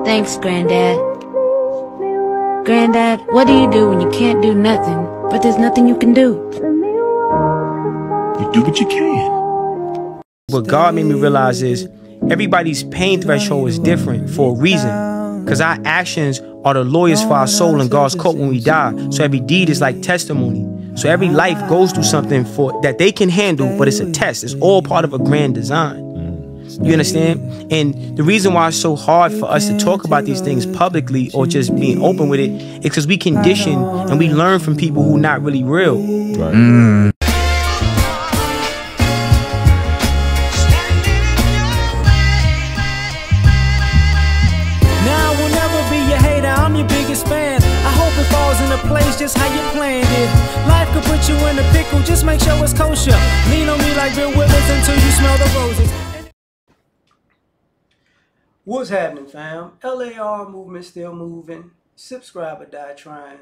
Thanks, Granddad. Granddad, what do you do when you can't do nothing, but there's nothing you can do? You do what you can. What God made me realize is everybody's pain threshold is different for a reason. Because our actions are the lawyers for our soul in God's court when we die. So every deed is like testimony. So every life goes through something for that they can handle, but it's a test. It's all part of a grand design. You understand? And the reason why it's so hard for us to talk about these things publicly or just being open with it is because we condition and we learn from people who are not really real. Right. Now I will never be your hater, I'm your biggest fan. I hope it falls into place just how you planned it. Life could put you in a pickle, just make sure it's kosher. Lean on me like Bill Withers until you smell the roses. What's happening, fam? L.A.R. movement still moving. Subscribe or die trying.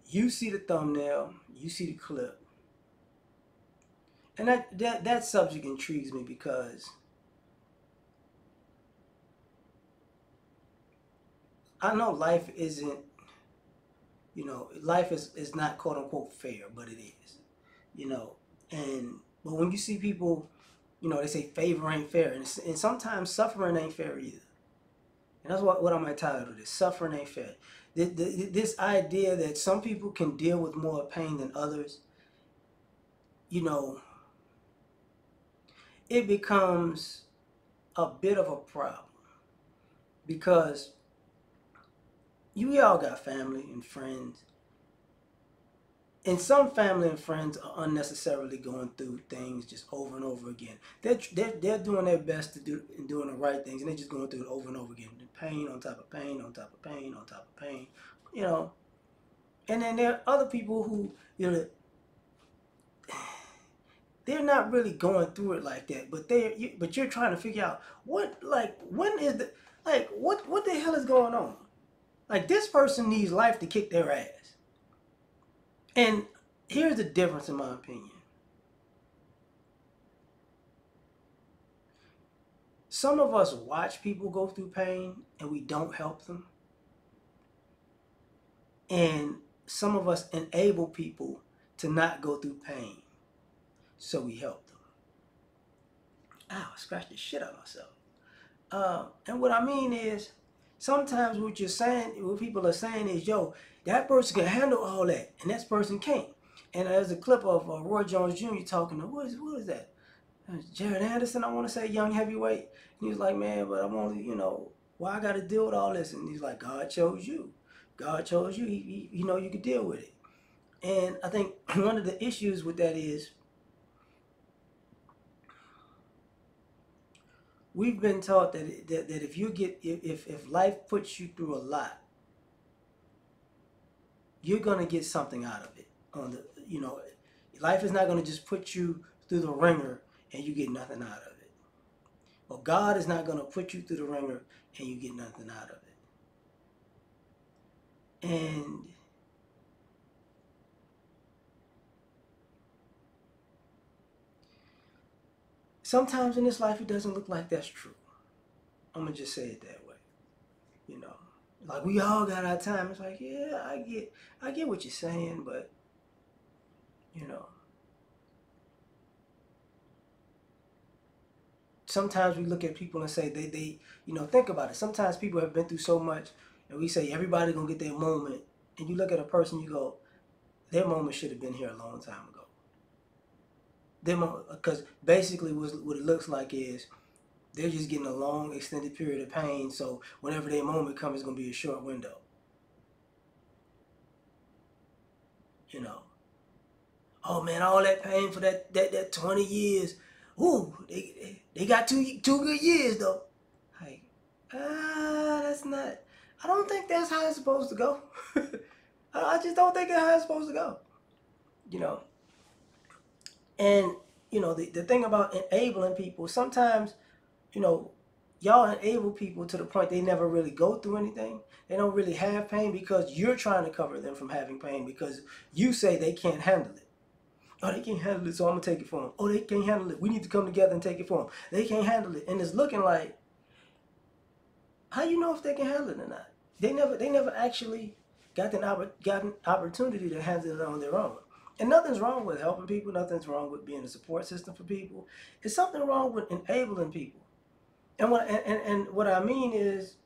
You see the thumbnail, you see the clip. And that subject intrigues me because I know life isn't, life is not quote unquote fair, but it is, but when you see people, they say favor ain't fair, and sometimes suffering ain't fair either. And that's what I'm entitled to this. Suffering ain't fair. This idea that some people can deal with more pain than others, it becomes a bit of a problem. Because we all got family and friends. And some family and friends are unnecessarily going through things just over and over again. They're doing their best to do and doing the right things, and they're just going through it over and over again. Pain on top of pain on top of pain on top of pain, And then there are other people who, they're not really going through it like that, but you're trying to figure out what the hell is going on? Like, this person needs life to kick their ass. And here's the difference in my opinion. Some of us watch people go through pain and we don't help them. And some of us enable people to not go through pain, so we help them. Ow, I scratched the shit out of myself. And what I mean is, sometimes what people are saying is, yo, that person can handle all that, and this person can't. And there's a clip of Roy Jones Jr. talking to, what is that? Jared Anderson, I want to say, young heavyweight. And he was like, man, but I'm only, why I got to deal with all this? And he's like, God chose you. God chose you. He know you could deal with it. And I think one of the issues with that is, we've been taught that if life puts you through a lot, you're gonna get something out of it. Life is not gonna just put you through the ringer and you get nothing out of it. Or God is not gonna put you through the ringer and you get nothing out of it. And sometimes in this life, it doesn't look like that's true. I'm gonna just say it that way. Like, we all got our time. It's like, yeah, I get what you're saying, but sometimes we look at people and say they think about it. Sometimes people have been through so much, and we say everybody gonna get their moment. And you look at a person, you go, their moment should have been here a long time ago. Because basically what it looks like is they're just getting a long, extended period of pain, so whenever their moment comes, it's going to be a short window. Oh man, all that pain for that 20 years. Ooh, they got two good years though. Like, that's not, I don't think that's how it's supposed to go. I just don't think that's how it's supposed to go. And, the thing about enabling people, sometimes, y'all enable people to the point they never really go through anything. They don't really have pain because you're trying to cover them from having pain because you say they can't handle it. Oh, they can't handle it, so I'm going to take it for them. Oh, they can't handle it. We need to come together and take it for them. They can't handle it. And it's looking like, how you know if they can handle it or not? They never actually got an opportunity to handle it on their own. And nothing's wrong with helping people. Nothing's wrong with being a support system for people. It's something wrong with enabling people. And what I mean is,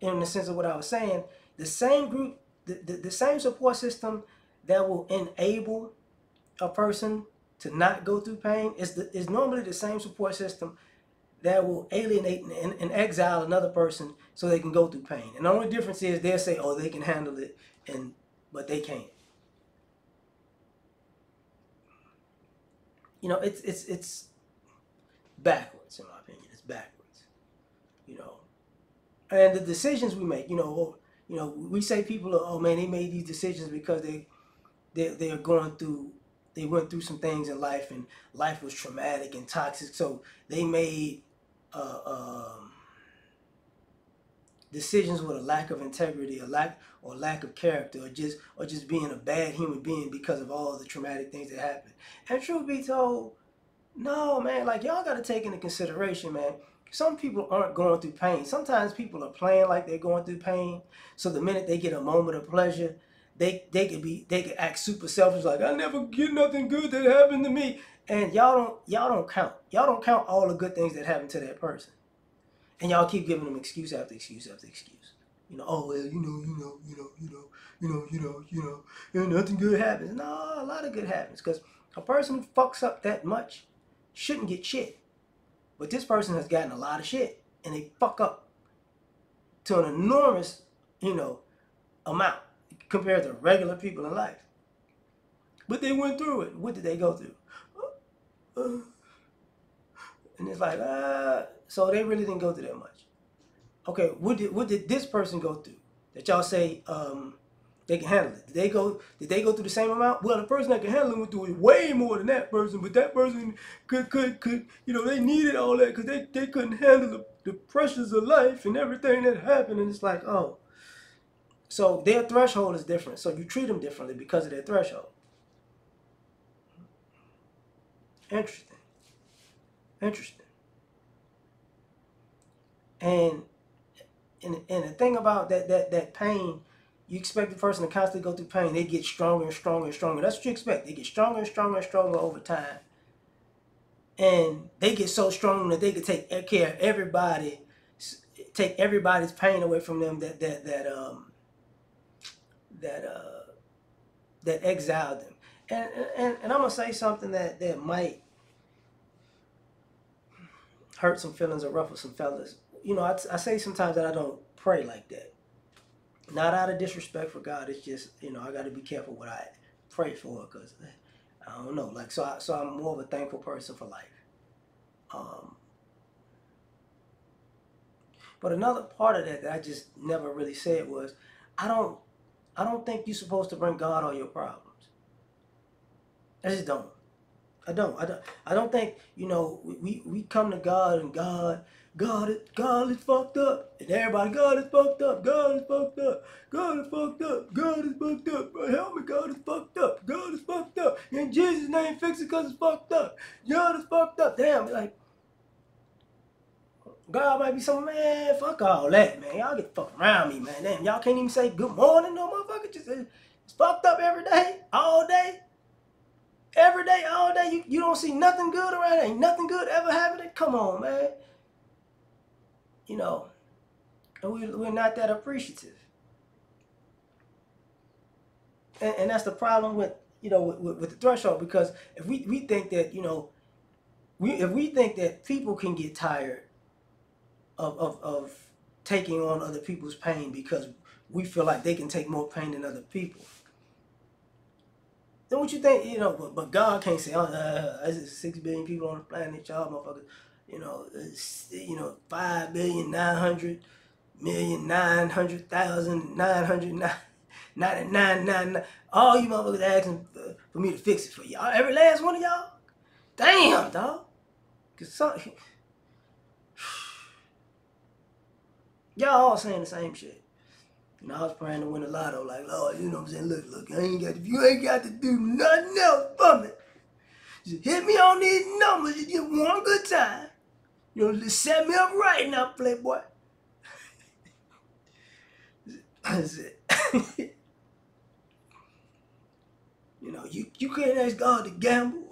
in the sense of what I was saying, the same group, the same support system that will enable a person to not go through pain is normally the same support system that will alienate and exile another person so they can go through pain. And the only difference is they'll say, oh, they can handle it, but they can't. You know, it's backwards, in my opinion. It's backwards. You know, and the decisions we make, you know, we say people are, oh man, they made these decisions because they're going through, they went through some things in life, and life was traumatic and toxic, so they made decisions with a lack of integrity, lack of character, or just being a bad human being because of all the traumatic things that happened. And truth be told, no, man, like, y'all got to take into consideration, man, some people aren't going through pain. Sometimes people are playing like they're going through pain, so the minute they get a moment of pleasure, they could act super selfish, like, I never get nothing good that happened to me. And y'all don't count. Y'all don't count all the good things that happened to that person. And y'all keep giving them excuse after excuse after excuse. You know, oh well, and nothing good happens. No, a lot of good happens, because a person who fucks up that much shouldn't get shit. But this person has gotten a lot of shit, and they fuck up to an enormous, amount compared to regular people in life. But they went through it. What did they go through? And it's like, so they really didn't go through that much. Okay, what did this person go through that y'all say they can handle it? Did they go through the same amount? Well, the person that can handle it went through it way more than that person, but that person could they needed all that because they couldn't handle the pressures of life and everything that happened. And it's like, oh, so their threshold is different. So you treat them differently because of their threshold. Interesting. And the thing about that pain, you expect the person to constantly go through pain. They get stronger and stronger and stronger. That's what you expect. They get stronger and stronger and stronger over time. And they get so strong that they can take care of everybody, take everybody's pain away from them that exiled them. And I'm gonna say something that might hurt some feelings or ruffle some feathers. You know, I say sometimes that I don't pray like that. Not out of disrespect for God. It's just, I got to be careful what I pray for, because I don't know. Like, so I'm more of a thankful person for life. But another part of that I just never really said was, I don't think you're supposed to bring God all your problems. I just don't. I don't think, we come to God and God is fucked up. And everybody, God is fucked up. God is fucked up. God is fucked up. God is fucked up. Bro, help me, God is fucked up. God is fucked up. In Jesus' name, fix it because it's fucked up. God is fucked up. Damn, like, God might be something, man, fuck all that, man. Y'all get the fuck around me, man. Damn, y'all can't even say good morning, no motherfucker. Just, it's fucked up every day, all day. Every day, all day, you don't see nothing good around. Ain't nothing good ever happening. Come on, man. And we're not that appreciative. And that's the problem with, with the threshold, because if we think that, if we think that people can get tired of taking on other people's pain because we feel like they can take more pain than other people, then what you think, but God can't say, there's 6 billion people on the planet, y'all motherfuckers, 5,900,900,999, all you motherfuckers asking for me to fix it for y'all. Every last one of y'all? Damn, dog. Y'all all saying the same shit. I was praying to win the lotto, like, Lord, you know what I'm saying? Look, you ain't got to do nothing else for me. Just hit me on these numbers, you get one good time. Just set me up right now, playboy. That's it. You know, you can't ask God to gamble.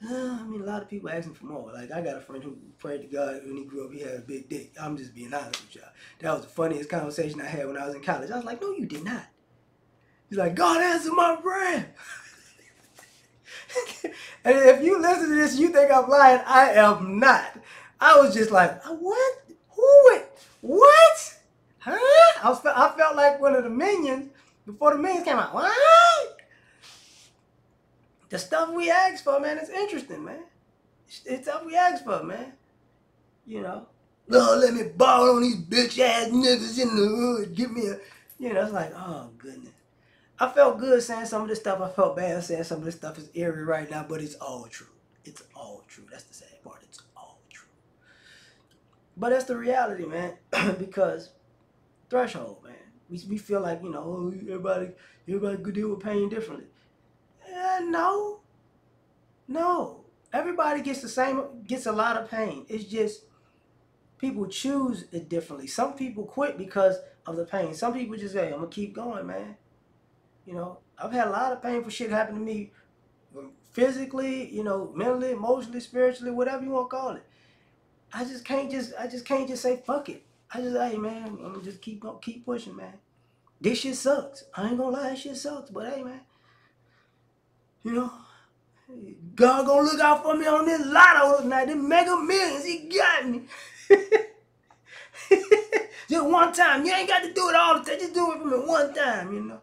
I mean, a lot of people asking for more. Like, I got a friend who prayed to God when he grew up, he had a big dick. I'm just being honest with y'all. That was the funniest conversation I had when I was in college. I was like, no, you did not. He's like, God answered my prayer. And if you listen to this, you think I'm lying. I am not. I was just like, what? Who? What? Huh? I felt like one of the Minions before the Minions came out. What? The stuff we ask for, man, it's interesting, man. It's stuff we ask for, man. You know, Lord, let me ball on these bitch ass niggas in the hood. Give me a, you know, it's like, oh goodness. I felt good saying some of this stuff. I felt bad saying some of this stuff is eerie right now, but it's all true. It's all true. That's the sad part. It's all true. But that's the reality, man. Because threshold, man. We feel like, you know, everybody could deal with pain differently. No. Everybody gets a lot of pain. It's just people choose it differently. Some people quit because of the pain. Some people just say, I'm gonna keep going, man. You know, I've had a lot of painful shit happen to me physically, you know, mentally, emotionally, spiritually, whatever you want to call it. I just can't just say fuck it. Hey man, I'm gonna just keep pushing, man. This shit sucks. I ain't gonna lie, this shit sucks, but hey man, you know, God gonna look out for me on this lotto tonight. Them Mega Millions, he got me. Just one time. You ain't got to do it all the time. Just do it for me one time, you know.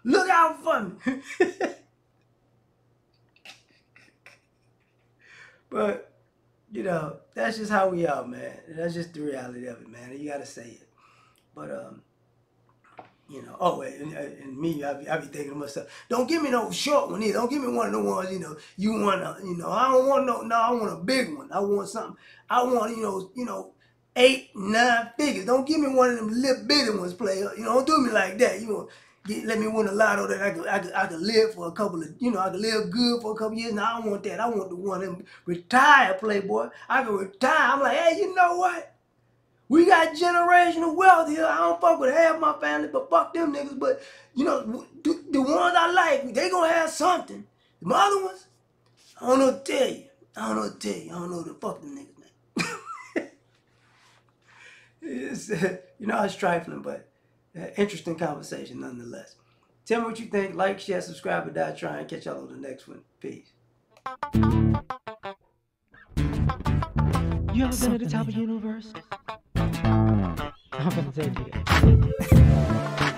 Look out for me. But, you know, that's just how we are, man. That's just the reality of it, man. You gotta say it. But, you know, oh, and me, I be thinking to myself, don't give me no short one either. Don't give me one of the ones, you know, I don't want I want a big one. I want something. I want, you know, 8, 9 figures. Don't give me one of them little bitty ones, player. You know, don't do me like that. You know, let me win a lotto that I could live for a couple of, you know, I could live good for a couple of years. No, I don't want that. I want the one that retire, playboy. I can retire. I'm like, hey, you know what? We got generational wealth here. I don't fuck with half my family, but fuck them niggas. But, you know, the ones I like, they gonna have something. The other ones, I don't know what to tell you. I don't know what to fuck them niggas, man. It's, you know, it's trifling, but interesting conversation nonetheless. Tell me what you think. Like, share, subscribe, or die trying. Catch y'all on the next one. Peace. You ever been at the top of the universe? I'm gonna tell you that.